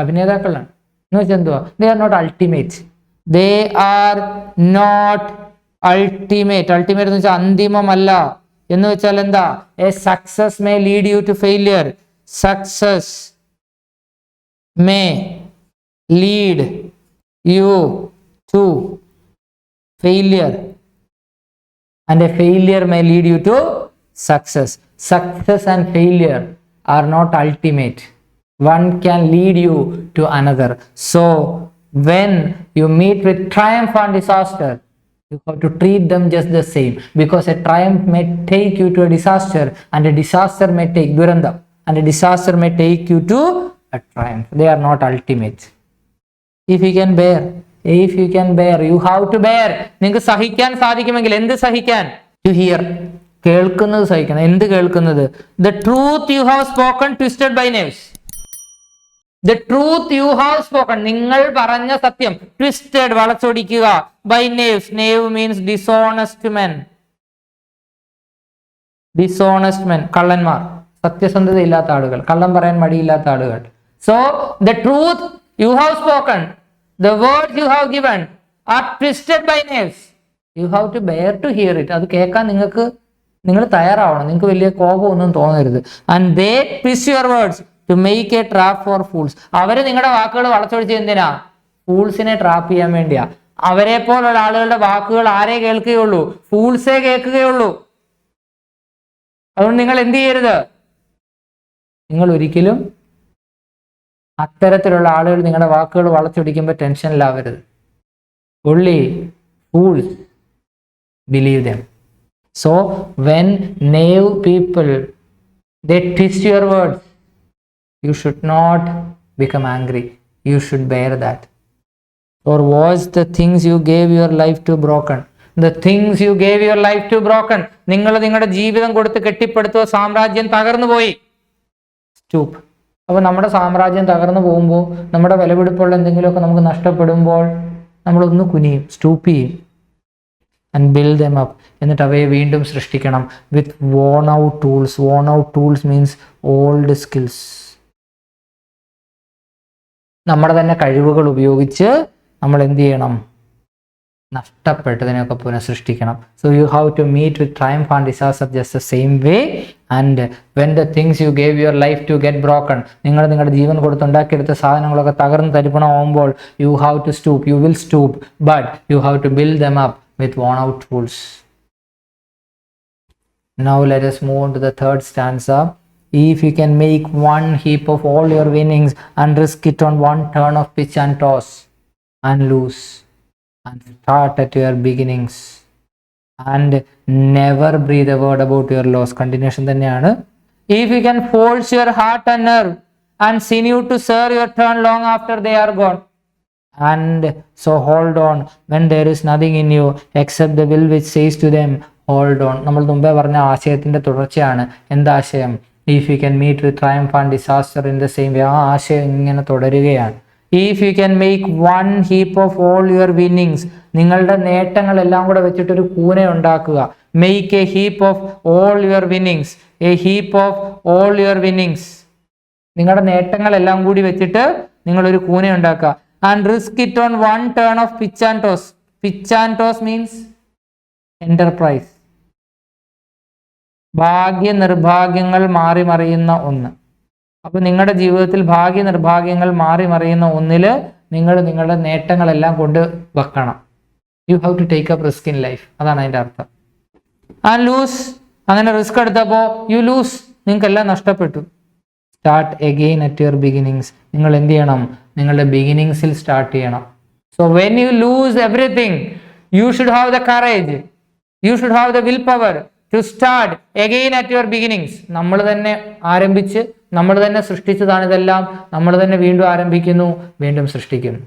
അഭിനേതാക്കളാണ് എന്ന് വെച്ചാൽ എന്തുവാ? They are not ultimate. They are not ultimate. Ultimate എന്ന് വെച്ചാൽ അന്തിമമല്ല. എന്ന് വെച്ചാൽ എന്താ? A success may lead you to failure. Success may lead you to failure and a failure may lead you to success. Success and failure are not ultimate. one can lead you to another. So when you meet with triumph and disaster, you have to treat them just the same, because a triumph may take you to a disaster, and a disaster may take durandam, and a disaster may take you to a triumph. They are not ultimate. If you can bear, you have to bear. നിങ്ങൾക്ക് സഹിക്കാൻ സാധിക്കുമെങ്കിൽ എന്ത് സഹിക്കാൻ? To hear, കേൾക്കുന്നത് സഹിക്കണം. എന്ത് കേൾക്കുന്നത്? The truth you have spoken twisted by knaves. The truth you have spoken, നിങ്ങൾ പറഞ്ഞ സത്യം twisted, വളച്ചൊടിക്കുക, by knaves. Knave means dishonest men. Dishonest men, കള്ളന്മാർ, സത്യസന്ധത ഇല്ലാത്ത ആളുകൾ, കള്ളം പറയാൻ മടിയില്ലാത്ത ആളുകൾ. So the truth you have spoken, the words you have given are twisted by knaves. You have to bear to hear it. അത് കേൾക്കാൻ നിങ്ങൾ തയ്യാറാവണം. നിങ്ങൾക്ക് വലിയ കോപമൊന്നും തോന്നരുത്. And they twist your words to make a trap for fools. അവര് നിങ്ങളുടെ വാക്കുകൾ വളച്ചൊടിച്ച് എന്തിനാ? ഫൂൾസിനെ ട്രാപ്പ് ചെയ്യാൻ വേണ്ടിയാ. അവരെ പോലുള്ള ആളുകളുടെ വാക്കുകൾ ആരെ കേൾക്കുകയുള്ളൂ? ഫൂൾസേ കേൾക്കുകയുള്ളൂ. അതുകൊണ്ട് നിങ്ങൾ എന്ത് ചെയ്യരുത്? നിങ്ങൾ ഒരിക്കലും അത്തരത്തിലുള്ള ആളുകൾ നിങ്ങളുടെ വാക്കുകൾ വളച്ചൊടിക്കുമ്പോൾ ടെൻഷനിലാവരുത്. Only fools believe them. So when knave people, they twist your words, you should not become angry. You should bear that. Or was the things you gave your life to broken? The things you gave your life to broken. നിങ്ങൾ നിങ്ങളുടെ ജീവിതം കൊടുത്ത് കെട്ടിപ്പടുത്തുക സാമ്രാജ്യം തകർന്നു പോയി. Stoop. അപ്പോൾ നമ്മുടെ സാമ്രാജ്യം തകർന്നു പോകുമ്പോൾ, നമ്മുടെ വിലപിടിപ്പുള്ള എന്തെങ്കിലുമൊക്കെ നമുക്ക് നഷ്ടപ്പെടുമ്പോൾ നമ്മളൊന്ന് കുനിയും, സ്റ്റൂപ്പ് ചെയ്യും. And build them up. എന്നിട്ട് അവയെ വീണ്ടും സൃഷ്ടിക്കണം. With worn out tools. Worn out tools means old skills. നമ്മുടെ തന്നെ കഴിവുകൾ ഉപയോഗിച്ച് നമ്മൾ എന്ത് ചെയ്യണം? നഷ്ടപ്പെട്ടതിനെയൊക്കെ പുനഃസൃഷ്ടിക്കണം. So you have to meet with triumph and disaster just the same way. And when the things you gave your life to get broken, നിങ്ങൾ നിങ്ങളുടെ ജീവൻ കൊടുത്തുണ്ടാക്കിയെടുത്ത സാധനങ്ങളൊക്കെ തകർന്ന് തരിപ്പണമാകുമ്പോൾ, you have to stoop. You will stoop, but you have to build them up with worn out tools. Now let us move on to the third stanza. If you can make one heap of all your winnings and risk it on one turn of pitch and toss, and lose, and start at your beginnings, and never breathe a word about your loss. Continuation തന്നെയാണ്. If you can force your heart and nerve and sinew to serve your turn long after they are gone, and so hold on when there is nothing in you except the will which says to them hold on. നമ്മൾ മുമ്പേ പറഞ്ഞ ആശയത്തിന്റെ തുടർച്ചയാണ്. എന്താശയം? If you can meet with triumph and disaster in the same way. ആ ആശയം ഇങ്ങനെ തുടരുകയാണ്. If you can make one heap of all your winnings, നിങ്ങളുടെ നേട്ടങ്ങളെല്ലാം കൂടെ വെച്ചിട്ട് ഒരു കൂന ഉണ്ടാക്കുക. Make a heap of all your winnings. A heap of all your winnings. നിങ്ങളുടെ നേട്ടങ്ങളെല്ലാം കൂടി വെച്ചിട്ട് നിങ്ങളൊരു കൂന ഉണ്ടാക്കുക. And risk it on one turn of pitch and toss. Pitch and toss means enterprise. ഭാഗ്യ നിർഭാഗ്യങ്ങൾ മാറി മറിയുന്ന ഒന്ന്. അപ്പൊ നിങ്ങളുടെ ജീവിതത്തിൽ ഭാഗ്യ നിർഭാഗ്യങ്ങൾ മാറി മറിയുന്ന ഒന്നില് നിങ്ങൾ നിങ്ങളുടെ നേട്ടങ്ങളെല്ലാം കൊണ്ട് വെക്കണം. You have to take up risk in life. അതാണ് അതിന്റെ അർത്ഥം. ആൻഡ് ലൂസ്, അങ്ങനെ റിസ്ക് എടുത്തപ്പോ യു ലൂസ്, നിങ്ങൾക്കെല്ലാം നഷ്ടപ്പെട്ടു. Start again at your beginnings. നിങ്ങൾ എന്ത് ചെയ്യണം? നിങ്ങളുടെ ബിഗിനിങ്സിൽ സ്റ്റാർട്ട് ചെയ്യണം. So when you lose everything, you should have the courage, you should have the will power to start again at your beginnings. നമ്മൾ തന്നെ ആരംഭിച്ച്, നമ്മൾ തന്നെ സൃഷ്ടിച്ചതാണ് ഇതെല്ലാം. നമ്മൾ തന്നെ വീണ്ടും ആരംഭിക്കുന്നു, വീണ്ടും സൃഷ്ടിക്കുന്നു.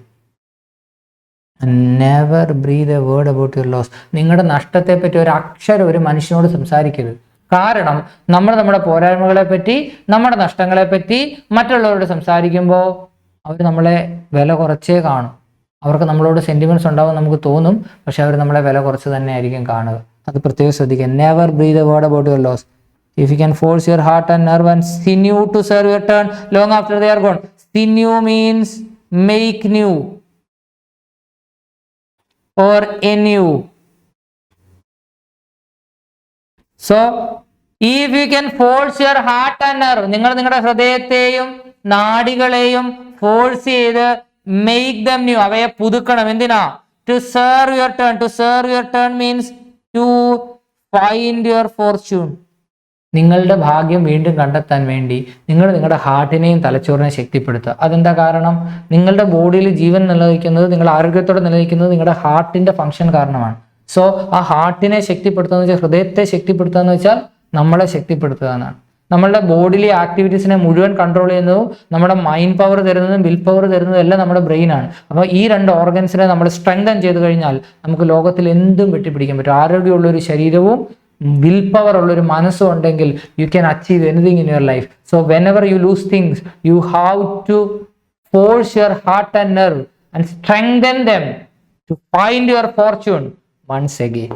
Never breathe a word about your loss. നിങ്ങളുടെ നഷ്ടത്തെ പറ്റി ഒരു അക്ഷരം ഒരു മനുഷ്യനോട് സംസാരിക്കരുത്. കാരണം നമ്മൾ നമ്മുടെ പോരായ്മകളെ പറ്റി, നമ്മുടെ നഷ്ടങ്ങളെ പറ്റി മറ്റുള്ളവരോട് സംസാരിക്കുമ്പോൾ അവർ നമ്മളെ വില കുറച്ചേ കാണും. അവർക്ക് നമ്മളോട് സെന്റിമെന്റ്സ് ഉണ്ടാവും നമുക്ക് തോന്നും, പക്ഷെ അവർ നമ്മളെ വില കുറച്ച് തന്നെ ആയിരിക്കും കാണുക. അത് പ്രത്യേകം ശ്രദ്ധിക്കുക. Never breathe a word about your loss. If you can force your heart and nerve and sinew to serve your turn long after they are gone. Sinew means make new or anew. So if you can force your heart and nerve, നിങ്ങൾ നിങ്ങളുടെ ഹൃദയത്തെയും നാഡികളെയും force ചെയ്ത് make them new, അവയെ പുതുക്കണം. എന്തിനാ? To serve your turn. To serve your turn means to find your fortune. നിങ്ങളുടെ ഭാഗ്യം വീണ്ടും കണ്ടെത്താൻ വേണ്ടി നിങ്ങൾ നിങ്ങളുടെ ഹാർട്ടിനെയും തലച്ചോറിനെയും ശക്തിപ്പെടുത്തുക. അതെന്താ കാരണം? നിങ്ങളുടെ ബോഡിയിൽ ജീവൻ നിലനിൽക്കുന്നത്, നിങ്ങൾ ആരോഗ്യത്തോടെ നിലനിൽക്കുന്നത് നിങ്ങളുടെ ഹാർട്ടിന്റെ ഫംഗ്ഷൻ കാരണമാണ്. സോ ആ ഹാർട്ടിനെ ശക്തിപ്പെടുത്തുക എന്ന് വെച്ചാൽ, ഹൃദയത്തെ ശക്തിപ്പെടുത്തുക എന്ന് വെച്ചാൽ നമ്മളെ ശക്തിപ്പെടുത്തുക എന്നാണ്. നമ്മളുടെ ബോഡിയിലെ ആക്ടിവിറ്റീസിനെ മുഴുവൻ കൺട്രോൾ ചെയ്യുന്നതും നമ്മുടെ മൈൻഡ് പവർ തരുന്നതും വിൽ പവർ തരുന്നതും എല്ലാം നമ്മുടെ ബ്രെയിനാണ്. അപ്പോൾ ഈ രണ്ട് ഓർഗൻസിനെ നമ്മൾ സ്ട്രെങ്തൻ ചെയ്ത് കഴിഞ്ഞാൽ നമുക്ക് ലോകത്തിൽ എന്തും വെട്ടിപ്പിടിക്കാൻ പറ്റും. ആരോഗ്യമുള്ള ഒരു ശരീരവും വിൽ പവർ ഉള്ള ഒരു മനസ്സും ഉണ്ടെങ്കിൽ you can achieve anything in your life. So whenever you lose things you have to force your heart and nerve and strengthen them to find your fortune once again.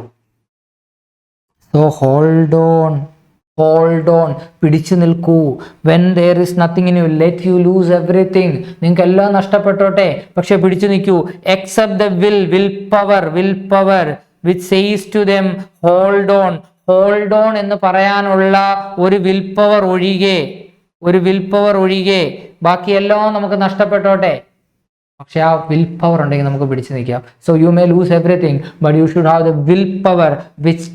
So hold on, പിടിച്ചു നിൽക്കൂ. when there is nothing in you, let you lose everything. നിങ്ങൾക്ക് എല്ലാം നഷ്ടപ്പെട്ടോട്ടെ, പക്ഷെ പിടിച്ചു നിൽക്കൂ. except the will power which says to them hold on എന്ന് പറയാനുള്ള ഒരു വിൽ പവർ ഒഴികെ ബാക്കിയെല്ലാം നമുക്ക് നഷ്ടപ്പെട്ടോട്ടെ. പക്ഷെ ആ വിൽ പവർ ഉണ്ടെങ്കിൽ നമുക്ക് പിടിച്ചു നിൽക്കാം. So you may lose everything, but you should have the will power which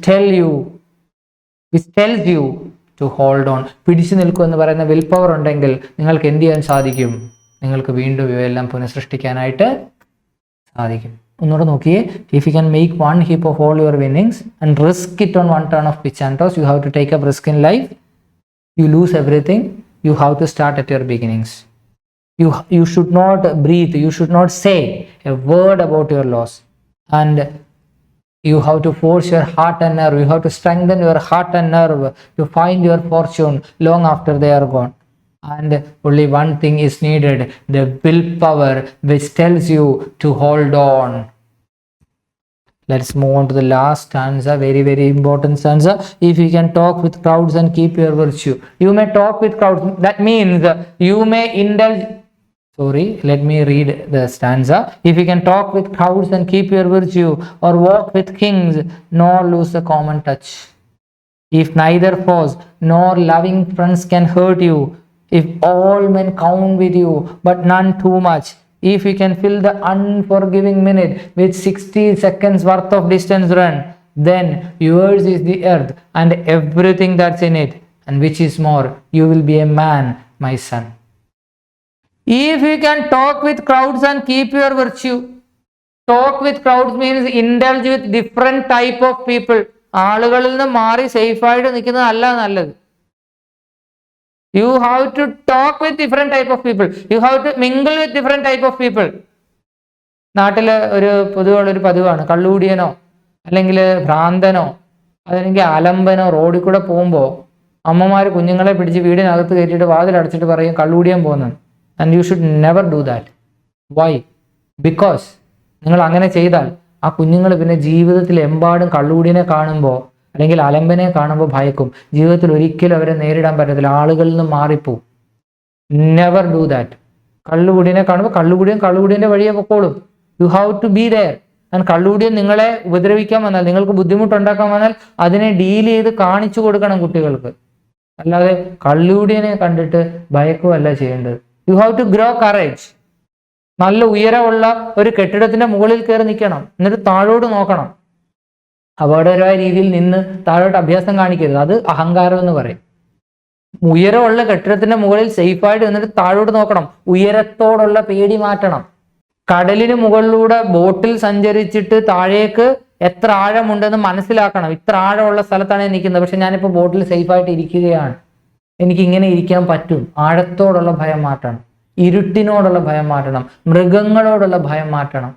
tells you to hold on. പിടിച്ചു നിൽക്കും എന്ന് പറയുന്ന വിൽ പവർ ഉണ്ടെങ്കിൽ നിങ്ങൾക്ക് എന്ത് ചെയ്യാൻ സാധിക്കും? നിങ്ങൾക്ക് വീണ്ടും ഇവയെല്ലാം പുനഃസൃഷ്ടിക്കാനായിട്ട് സാധിക്കും. ഒന്നുകൂടെ നോക്കിയേ. If you can make one heap of all your winnings and risk it on one turn of pitch and toss, you have to take up risk in life. You lose everything. You have to start at your beginnings. You should not breathe, you should not say a word about your loss, and you have to force your heart and nerve, you have to strengthen your heart and nerve to find your fortune long after they are gone. And only one thing is needed, the willpower which tells you to hold on. Let's move on to the last stanza, very important stanza. If you can talk with crowds and keep your virtue. You may talk with crowds, that means you may indulge. Let me read the stanza. If you can talk with crowds and keep your virtue, or walk with kings nor lose the common touch. If neither foes nor loving friends can hurt you, if all men count with you but none too much, if you can fill the unforgiving minute with 60 seconds worth of distance run, then yours is the earth and everything that's in it, and which is more, you will be a man, my son. If you can talk with crowds and keep your virtue. Talk with crowds means indulge with different type of people. ആളുകളിൽ നിന്ന് മാറി സേഫായിട്ട് നിൽക്കുന്നത് അല്ല നല്ലത്. You have to talk with different type of people. You have to mingle with different type of people. നാട്ടില് ഒരു പൊതുവുള്ളൊരു പതിവാണ്, കള്ളുകൂടിയനോ അല്ലെങ്കിൽ ഭ്രാന്തനോ അതല്ലെങ്കിൽ അലമ്പനോ റോഡിൽ കൂടെ പോകുമ്പോൾ അമ്മമാർ കുഞ്ഞുങ്ങളെ പിടിച്ച് വീടിനകത്ത് കയറ്റിയിട്ട് വാതിലടച്ചിട്ട് പറയും കള്ളുകൂടിയാൻ പോകുന്നു. And you should never do that. Why? Because നിങ്ങൾ അങ്ങനെ ചെയ്താൽ ആ കുഞ്ഞുങ്ങൾ പിന്നെ ജീവിതത്തിൽ എമ്പാടും കള്ളുകൂടിയനെ കാണുമ്പോൾ അല്ലെങ്കിൽ അലമ്പനെ കാണുമ്പോൾ ഭയക്കും. ജീവിതത്തിൽ ഒരിക്കലും അവരെ നേരിടാൻ പറ്റത്തില്ല, ആളുകളിൽ നിന്ന് മാറിപ്പോവും. Never do that. കള്ളുകൂടിയനെ കാണുമ്പോൾ കള്ളുകൂടിയൻ്റെ വഴിയെ പൊക്കോളും. You have to be there. And കള്ളുകൂടിയൻ നിങ്ങളെ ഉപദ്രവിക്കാൻ വന്നാൽ, നിങ്ങൾക്ക് ബുദ്ധിമുട്ടുണ്ടാക്കാൻ വന്നാൽ അതിനെ ഡീൽ ചെയ്ത് കാണിച്ചു കൊടുക്കണം കുട്ടികൾക്ക്. അല്ലാതെ കള്ളുകൂടിയനെ കണ്ടിട്ട് ഭയക്കുകയല്ല ചെയ്യേണ്ടത്. You have to grow courage. നല്ല ഉയരമുള്ള ഒരു കെട്ടിടത്തിന്റെ മുകളിൽ കയറി നിൽക്കണം, എന്നിട്ട് താഴോട്ട് നോക്കണം. അപകടകരമായ രീതിയിൽ നിന്ന് താഴോട്ട് അഭ്യാസം കാണിക്കരുത്, അത് അഹങ്കാരം എന്ന് പറയും. ഉയരമുള്ള കെട്ടിടത്തിന്റെ മുകളിൽ സേഫായിട്ട് നിന്നിട്ട് താഴോട്ട് നോക്കണം. ഉയരത്തോടുള്ള പേടി മാറ്റണം. കടലിന് മുകളിലൂടെ ബോട്ടിൽ സഞ്ചരിച്ചിട്ട് താഴേക്ക് എത്ര ആഴമുണ്ടെന്ന് മനസ്സിലാക്കണം. ഇത്ര ആഴമുള്ള സ്ഥലത്താണ് ഞാൻ നിൽക്കുന്നത്, പക്ഷെ ഞാനിപ്പോൾ ബോട്ടിൽ സേഫായിട്ട് ഇരിക്കുകയാണ്, എനിക്ക് ഇങ്ങനെ ഇരിക്കാൻ പറ്റും. ആഴത്തോടുള്ള ഭയം മാറ്റണം, ഇരുട്ടിനോടുള്ള ഭയം മാറ്റണം, മൃഗങ്ങളോടുള്ള ഭയം മാറ്റണം.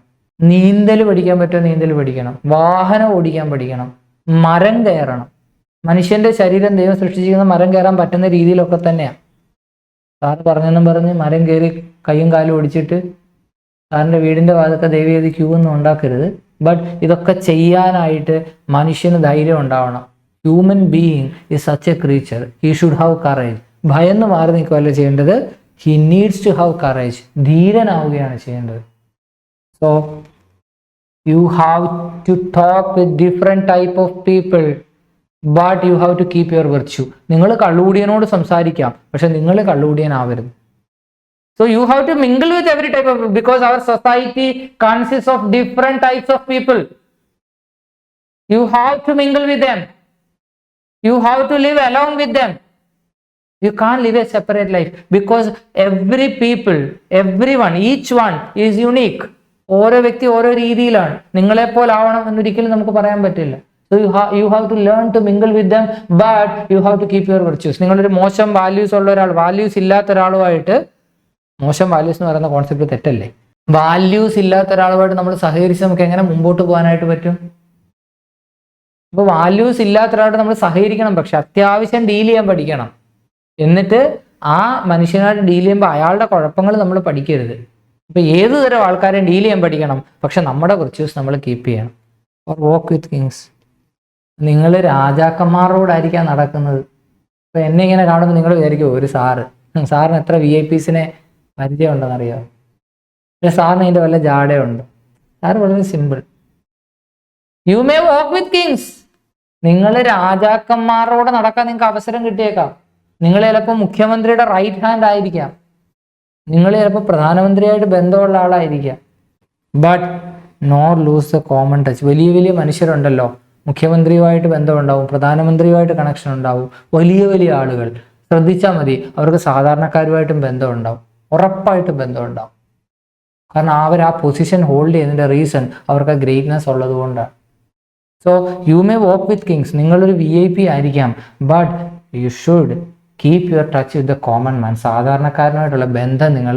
നീന്തൽ പഠിക്കാൻ പറ്റുമോ നീന്തൽ പഠിക്കണം, വാഹനം ഓടിക്കാൻ പഠിക്കണം, മരം കയറണം. മനുഷ്യന്റെ ശരീരം ദൈവം സൃഷ്ടിച്ചിരിക്കുന്ന മരം കയറാൻ പറ്റുന്ന രീതിയിലൊക്കെ തന്നെയാണ്. സാറ് പറഞ്ഞെന്നും പറഞ്ഞ് മരം കയറി കൈയും കാലും ഓടിച്ചിട്ട് സാറിൻ്റെ വീടിൻ്റെ ഭാഗത്തൊക്കെ ദൈവം ക്യൂ ഒന്നും ഉണ്ടാക്കരുത്. ബട്ട് ഇതൊക്കെ ചെയ്യാനായിട്ട് മനുഷ്യന് ധൈര്യം ഉണ്ടാവണം. Human being is such a creature, he should have courage. ഭയന്ന് മാറി നിൽക്കുകയല്ല ചെയ്യേണ്ടത്, he needs to have courage. ധീരനാവുകയാണ് ചെയ്യേണ്ടത്. So you have to talk with different type of people, but you have to keep your virtue. നിങ്ങൾ കള്ളുകൂടിയനോട് സംസാരിക്കാം, പക്ഷെ നിങ്ങൾ കള്ളുകൂടിയനാവരുത്. So you have to mingle with every type of people, because our society consists of different types of people. You have to mingle with them. You have to live along with them. You can't live a separate life because everyone, each one is unique. ഓരോ വ്യക്തി ഓരോ രീതിയിലാണ്. നിങ്ങളെപ്പോലെ ആവണം എന്നൊരിക്കലും നമുക്ക് പറയാൻ പറ്റില്ല. So you have to learn to mingle with them, but you have to keep your virtues. നിങ്ങളൊരു മോശം വാല്യൂസ് ഉള്ള ഒരാൾ, വാല്യൂസ് ഇല്ലാത്ത ഒരാളുമായിട്ട്, മോശം വാല്യൂസ് എന്ന് പറയുന്ന കോൺസെപ്റ്റ് തെറ്റല്ലേ? വാല്യൂസ് ഇല്ലാത്ത ഒരാളുമായിട്ട് നമ്മൾ സഹകരിച്ച് നമുക്ക് എങ്ങനെ മുമ്പോട്ട് പോകാനായിട്ട് പറ്റും? അപ്പൊ വാല്യൂസ് ഇല്ലാത്ത ഒരാളായിട്ട് നമ്മൾ സഹകരിക്കണം, പക്ഷെ അത്യാവശ്യം ഡീൽ ചെയ്യാൻ പഠിക്കണം. എന്നിട്ട് ആ മനുഷ്യനായിട്ട് ഡീൽ ചെയ്യുമ്പോൾ അയാളുടെ കുഴപ്പങ്ങൾ നമ്മൾ പഠിക്കരുത്. അപ്പൊ ഏത് തരം ആൾക്കാരെയും ഡീൽ ചെയ്യാൻ പഠിക്കണം, പക്ഷെ നമ്മുടെ വിർച്യൂസ് നമ്മൾ കീപ്പ് ചെയ്യണം. Or walk with kings. നിങ്ങൾ രാജാക്കന്മാരോടായിരിക്കാം നടക്കുന്നത്. അപ്പൊ എന്നെ ഇങ്ങനെ കാണുമ്പോൾ നിങ്ങൾ വിചാരിക്കും ഒരു സാറിന് എത്ര VIPസിനെ പരിചയം ഉണ്ടെന്നറിയാം. പക്ഷെ സാറിന് അതിൻ്റെ വല്ല ജാടയുണ്ട്. സാറ് വളരെ simple. You may walk with kings. നിങ്ങൾ രാജാക്കന്മാരോട് നടക്കാൻ നിങ്ങൾക്ക് അവസരം കിട്ടിയേക്കാം. നിങ്ങൾ ചിലപ്പോൾ മുഖ്യമന്ത്രിയുടെ റൈറ്റ് ഹാൻഡ് ആയിരിക്കാം, നിങ്ങൾ ചിലപ്പോൾ പ്രധാനമന്ത്രിയായിട്ട് ബന്ധമുള്ള ആളായിരിക്കാം. But not lose the common touch. വലിയ വലിയ മനുഷ്യരുണ്ടല്ലോ, മുഖ്യമന്ത്രിയുമായിട്ട് ബന്ധമുണ്ടാവും, പ്രധാനമന്ത്രിയുമായിട്ട് കണക്ഷൻ ഉണ്ടാവും. വലിയ വലിയ ആളുകൾ ശ്രദ്ധിച്ചാൽ മതി, അവർക്ക് സാധാരണക്കാരുമായിട്ടും ബന്ധമുണ്ടാവും, ഉറപ്പായിട്ടും ബന്ധമുണ്ടാവും. കാരണം അവർ ആ പൊസിഷൻ ഹോൾഡ് ചെയ്യുന്നതിൻ്റെ റീസൺ അവർക്ക് ആ ഗ്രേറ്റ്നെസ് ഉള്ളത് കൊണ്ടാണ്. So you may walk with kings. നിങ്ങളൊരു VIP ആയിരിക്കാം, but you should keep your touch with the common man. സാധാരണക്കാരനായിട്ടുള്ള ബന്ധം നിങ്ങൾ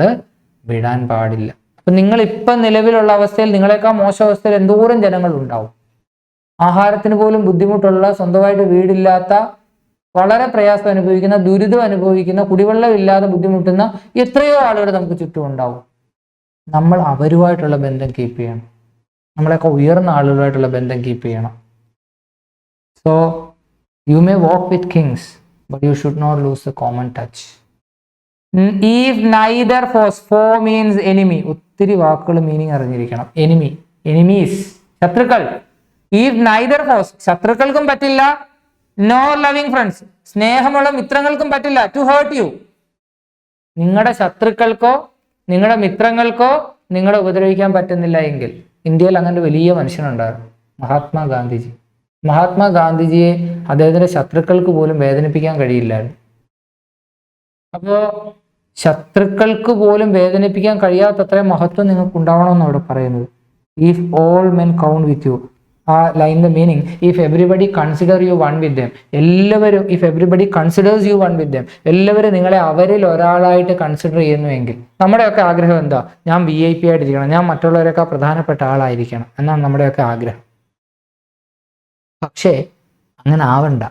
വിടാൻ പാടില്ല. അപ്പം നിങ്ങൾ ഇപ്പം നിലവിലുള്ള അവസ്ഥയിൽ, നിങ്ങളെക്കാൾ മോശം അവസ്ഥയിൽ എന്തോരം ജനങ്ങൾ ഉണ്ടാവും. ആഹാരത്തിന് പോലും ബുദ്ധിമുട്ടുള്ള, സ്വന്തമായിട്ട് വീടില്ലാത്ത, വളരെ പ്രയാസം അനുഭവിക്കുന്ന, ദുരിതം അനുഭവിക്കുന്ന, കുടിവെള്ളം ഇല്ലാതെ ബുദ്ധിമുട്ടുന്ന എത്രയോ ആളുകൾ നമുക്ക് ചുറ്റും ഉണ്ടാവും. നമ്മൾ അവരുമായിട്ടുള്ള ബന്ധം കീപ്പ് ചെയ്യണം. നമ്മളെയൊക്കെ ഉയർന്ന ആളുകളായിട്ടുള്ള ബന്ധം കീപ്പ് ചെയ്യണം. So you may walk with kings, but you should not lose the common touch. If neither for means enemy. ഒത്തിരി വാക്കുകൾ മീനിങ് അറിഞ്ഞിരിക്കണം. enemies, ശത്രുക്കൾ. If neither for, ശത്രുക്കൾക്കും പറ്റില്ല, nor loving friends, സ്നേഹമുള്ള മിത്രങ്ങൾക്കും പറ്റില്ല to hurt you. നിങ്ങളുടെ ശത്രുക്കൾക്കോ നിങ്ങളുടെ മിത്രങ്ങൾക്കോ നിങ്ങളെ ഉപദ്രവിക്കാൻ പറ്റുന്നില്ല എങ്കിൽ, ഇന്ത്യയിൽ അങ്ങനെ വലിയ മനുഷ്യനുണ്ടായിരുന്നു, മഹാത്മാഗാന്ധിജിയെ അദ്ദേഹത്തിന്റെ ശത്രുക്കൾക്ക് പോലും വേദനിപ്പിക്കാൻ കഴിയില്ലായിരുന്നു. അപ്പോ ശത്രുക്കൾക്ക് പോലും വേദനിപ്പിക്കാൻ കഴിയാത്തത്രയും മഹത്വം നിങ്ങൾക്ക് ഉണ്ടാവണമെന്ന് അവിടെ പറയുന്നത്. If all men count with you. ആ ലൈനിന്റെ meaning, if everybody consider you one with them. എല്ലാവരും, if everybody considers you one with them, എല്ലാവരും നിങ്ങളെ അവരിൽ ഒരാളായിട്ട് കൺസിഡർ ചെയ്യുന്നുവെങ്കിൽ. നമ്മുടെയൊക്കെ ആഗ്രഹം എന്താ? ഞാൻ VIP ആയിട്ടിരിക്കണം, ഞാൻ മറ്റുള്ളവരെക്കാൾ പ്രധാനപ്പെട്ട ആളായിരിക്കണം എന്നാണ് നമ്മുടെയൊക്കെ ആഗ്രഹം. പക്ഷേ അങ്ങനെ ആവണ്ട.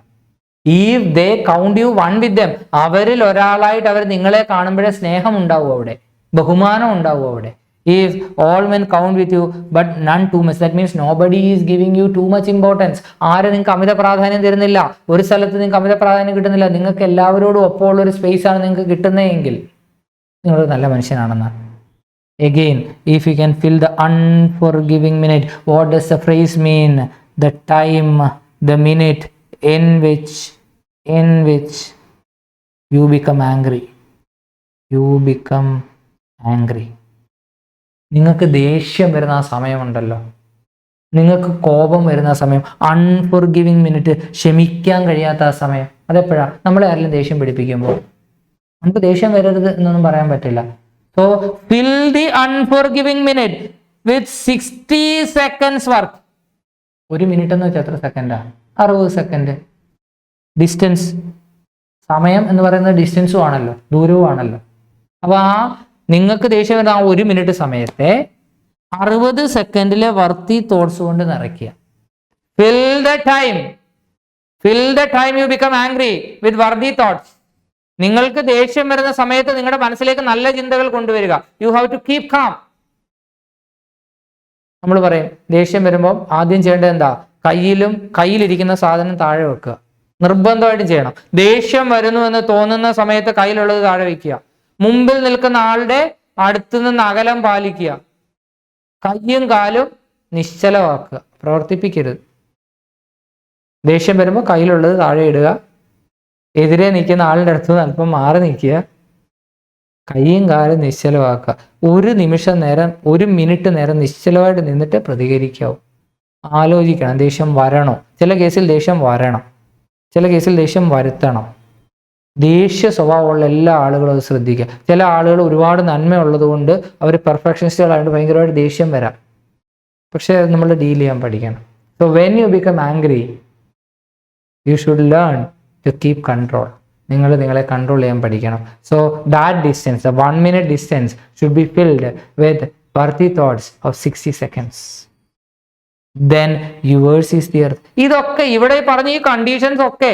If they count you one with them, അവരിൽ ഒരാളായിട്ട് അവർ നിങ്ങളെ കാണുമ്പോഴേ സ്നേഹം ഉണ്ടാവും, അവിടെ ബഹുമാനം ഉണ്ടാവും. അവിടെ if all men count with you but none too much, that means nobody is giving you too much importance. ആരും നിങ്ങൾക്ക് അമിത പ്രാധാന്യം തരുന്നില്ല, ഒരു സ്ഥലത്ത് നിങ്ങൾക്ക് അമിത പ്രാധാന്യം കിട്ടുന്നില്ല, നിങ്ങൾക്ക് എല്ലാവരോടും ഒപ്പമുള്ള ഒരു സ്പേസ് ആണ് നിങ്ങൾക്ക് കിട്ടുന്നതെങ്കിൽ നിങ്ങൾ നല്ല മനുഷ്യനാണെന്നാണ്. Again, if you can fill the unforgiving minute, what does the phrase mean? The time, the minute in which you become angry. നിങ്ങൾക്ക് ദേഷ്യം വരുന്ന ആ സമയമുണ്ടല്ലോ, നിങ്ങൾക്ക് കോപം വരുന്ന ആ സമയം, അൺഫോർഗിവിങ് മിനിറ്റ്, ക്ഷമിക്കാൻ കഴിയാത്ത ആ സമയം, അതെപ്പോഴാണ്? നമ്മളെ ആരെങ്കിലും ദേഷ്യം പിടിപ്പിക്കുമ്പോൾ. നമുക്ക് ദേഷ്യം വരരുത് എന്നൊന്നും പറയാൻ പറ്റില്ല. So fill the unforgiving minute with 60 seconds work. 1 minute എന്ന് വെച്ചാൽ എത്ര സെക്കൻഡാ? 60 സെക്കൻഡ്. ഡിസ്റ്റൻസ്, സമയം എന്ന് പറയുന്നത് ഡിസ്റ്റൻസും ആണല്ലോ, ദൂരവും ആണല്ലോ. അപ്പൊ ആ നിങ്ങൾക്ക് ദേഷ്യം വരുന്ന ആ 1 മിനിറ്റ് സമയത്തെ 60 സെക്കൻഡിലെ വർത്തി തോട്ട്സ് കൊണ്ട് നിറയ്ക്കുക. Fill the time you become angry with worthy thoughts. നിങ്ങൾക്ക് ദേഷ്യം വരുന്ന സമയത്ത് നിങ്ങളുടെ മനസ്സിലേക്ക് നല്ല ചിന്തകൾ കൊണ്ടുവരിക. You have to keep calm. നമ്മൾ പറയും ദേഷ്യം വരുമ്പോൾ ആദ്യം ചെയ്യേണ്ടത് എന്താ? കയ്യിലിരിക്കുന്ന സാധനം താഴെ വെക്കുക. നിർബന്ധമായിട്ടും ചെയ്യണം. ദേഷ്യം വരുന്നു എന്ന് തോന്നുന്ന സമയത്ത് കയ്യിലുള്ളത് താഴെ വെക്കുക. മുമ്പിൽ നിൽക്കുന്ന ആളുടെ അടുത്ത് നിന്ന് അകലം പാലിക്കുക. കയ്യും കാലും നിശ്ചലമാക്കുക, പ്രവർത്തിപ്പിക്കരുത്. ദേഷ്യം വരുമ്പോൾ കയ്യിലുള്ളത് താഴെ ഇടുക. എതിരെ നിൽക്കുന്ന ആളുടെ അടുത്ത് നിന്ന് അല്പം മാറി നിൽക്കുക. കയ്യും കാലും നിശ്ചലമാക്കുക. 1 നിമിഷം നേരം, 1 മിനിറ്റ് നേരം നിശ്ചലമായിട്ട് നിന്നിട്ട് പ്രതികരിക്കാവും. ആലോചിക്കണം, ദേഷ്യം വരണോ? ചില കേസിൽ ദേഷ്യം വരണം. ചില കേസിൽ ദേഷ്യം വരുത്തണം. ദേഷ്യ സ്വഭാവമുള്ള എല്ലാ ആളുകളും അത് ശ്രദ്ധിക്കുക. ചില ആളുകൾ ഒരുപാട് നന്മയുള്ളത് കൊണ്ട് അവർ പെർഫെക്ഷനിസ്റ്റുകളായിട്ട് ഭയങ്കരമായിട്ട് ദേഷ്യം വരാം. പക്ഷെ അത് നമ്മൾ ഡീൽ ചെയ്യാൻ പഠിക്കണം. So when you become angry you should learn to keep control. നിങ്ങൾ നിങ്ങളെ കൺട്രോൾ ചെയ്യാൻ പഠിക്കണം. So that distance, the 1 minute distance should be filled with worthy thoughts of 60 seconds. Then yours is the earth. ഇതൊക്കെ ഇവിടെ പറഞ്ഞ ഈ conditions ഒക്കെ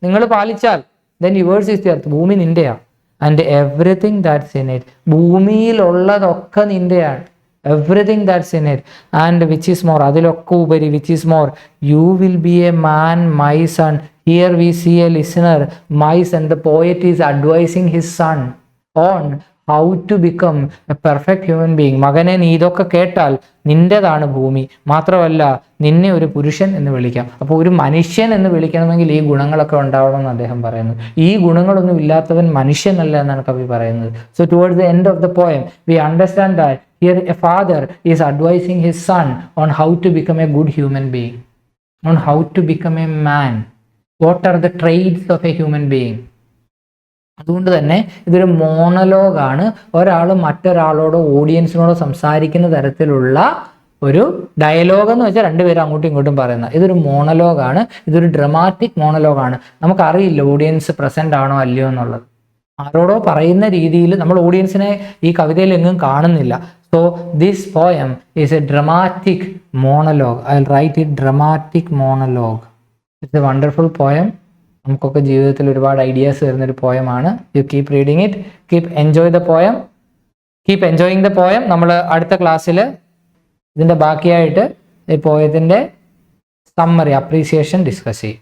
നിങ്ങൾ പാലിച്ചാൽ then yours is the earth. ഭൂമി നിന്റെയാണ്. And everything that's in it. ഭൂമിയിലുള്ളതൊക്കെ നിന്റെയാണ്. Everything that's in it. And which is more, അതിലൊക്കെ ഉപരി which is more, you will be a man my son. Here we see a listener, my son. The poet is advising his son on how to become a perfect human being. മകനെ, നീ ഇതൊക്കെ കേട്ടാൽ നിന്റേതാണ് ഭൂമി. മാത്രമല്ല നിന്നെ ഒരു പുരുഷൻ എന്ന് വിളിക്കാം. അപ്പോൾ ഒരു മനുഷ്യൻ എന്ന് വിളിക്കണമെങ്കിൽ ഈ ഗുണങ്ങളൊക്കെ ഉണ്ടാവണമെന്ന് അദ്ദേഹം പറയുന്നു. ഈ ഗുണങ്ങളൊന്നും ഇല്ലാത്തവൻ മനുഷ്യനല്ല എന്നാണ് കവി പറയുന്നത്. So towards the end of the poem we understand that here a father is advising his son on how to become a good human being, on how to become a man, what are the traits of a human being. അതുകൊണ്ട് തന്നെ ഇതൊരു മോണലോഗാണ്. ഒരാൾ മറ്റൊരാളോടോ ഓഡിയൻസിനോടോ സംസാരിക്കുന്ന തരത്തിലുള്ള ഒരു dialogue എന്ന് വെച്ചാൽ രണ്ടുപേരും അങ്ങോട്ടും ഇങ്ങോട്ടും പറയുന്ന ഇതൊരു മോണലോഗാണ്. ഇതൊരു ഡ്രമാറ്റിക് മോണലോഗാണ്. നമുക്കറിയില്ല ഓഡിയൻസ് പ്രസന്റ് ആണോ അല്ലയോ എന്നുള്ളത്. ആരോടോ പറയുന്ന രീതിയിൽ നമ്മൾ ഓഡിയൻസിനെ ഈ കവിതയിൽ എങ്ങും കാണുന്നില്ല. So this poem is a dramatic monologue. I will write it dramatic monologue. It's a wonderful poem. നമുക്കൊക്കെ ജീവിതത്തിൽ ഒരുപാട് ഐഡിയാസ് വരുന്നൊരു പോയമാണ്. You keep reading it, keep enjoy the poem, keep enjoying the poem. നമ്മൾ അടുത്ത ക്ലാസ്സിൽ ഇതിൻ്റെ ബാക്കിയായിട്ട് ഈ പോയത്തിൻ്റെ സമ്മറി, അപ്രീസിയേഷൻ ഡിസ്കസ് ചെയ്യും.